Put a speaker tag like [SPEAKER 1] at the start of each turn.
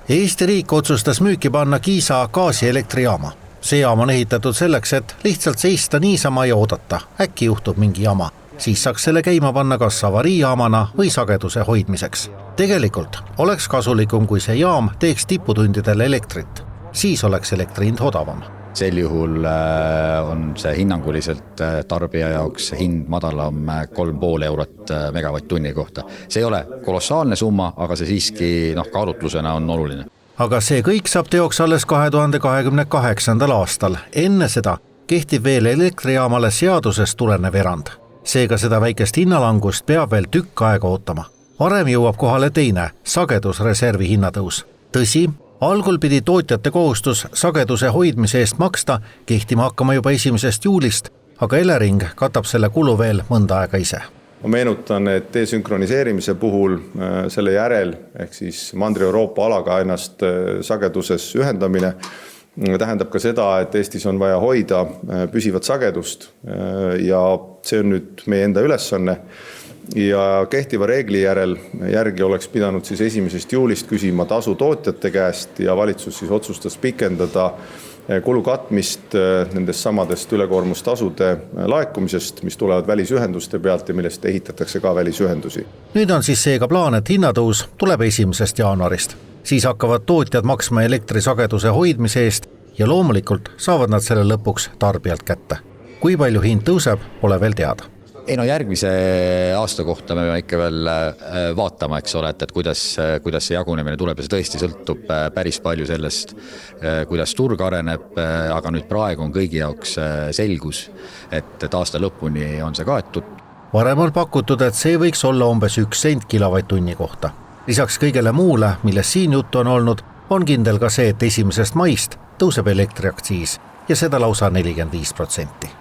[SPEAKER 1] Eesti riik otsustas müüki panna Kiisa gaasielektrijaama. See jaam on ehitatud selleks, et lihtsalt seista niisama ja oodata. Äkki juhtub mingi jama. Siis saaks selle käima panna kas avariijaamana või sageduse hoidmiseks. Tegelikult oleks kasulikum, kui see jaam teeks tiputundidel elektrit. Siis oleks elektri hind odavam.
[SPEAKER 2] Sel juhul on see hinnanguliselt tarbija jaoks hind madalam 3,5 eurot megavatt-tunni kohta. See ei ole kolossaalne summa, aga see siiski kaalutlusena on oluline.
[SPEAKER 1] Aga see kõik saab teoks alles 2028. aastal. Enne seda kehtib veel elektrijaamale seadusest tulenev erand. Seega seda väikest hinnalangust peab veel tükk aega ootama. Varem jõuab kohale teine sagedusreservi hinnatõus. Tõsi, algul pidi tootjate kohustus sageduse hoidmise eest maksta kehtima hakkama juba 1. juulist, aga Elering katab selle kulu veel mõnda aega ise.
[SPEAKER 3] Ma meenutan, et desünkroniseerimise puhul selle järel, ehk siis Mandri-Euroopa alaga ennast sageduses ühendamine, tähendab ka seda, et Eestis on vaja hoida püsivat sagedust ja see on nüüd meie enda ülesanne. Ja kehtiva reegli järgi oleks pidanud siis 1. juulist küsima tasu tootjate käest ja valitsus siis otsustas pikendada kulu katmist nendest samadest ülekoormustasude laekumisest, mis tulevad välisühenduste pealt ja millest ehitatakse ka välisühendusi.
[SPEAKER 1] Nüüd on siis seega plaan, et hinnatõus tuleb 1. jaanuarist. Siis hakkavad tootjad maksma elektrisageduse hoidmise eest ja loomulikult saavad nad selle lõpuks tarbijalt kätte. Kui palju hind tõuseb, pole veel teada.
[SPEAKER 2] Järgmise aasta kohta me ikka veel vaatama, eks ole, et kuidas see jagunemine tuleb ja see tõesti sõltub päris palju sellest, kuidas turg areneb, aga nüüd praegu on kõigi jaoks selgus, et aasta lõpuni on see kaetud.
[SPEAKER 1] Varem on pakutud, et see võiks olla umbes 1 sent kilovatt-tunni kohta. Lisaks kõigele muule, millest siin juttu on olnud, on kindel ka see, et 1. maist tõuseb elektriaktsiis ja seda lausa 45%.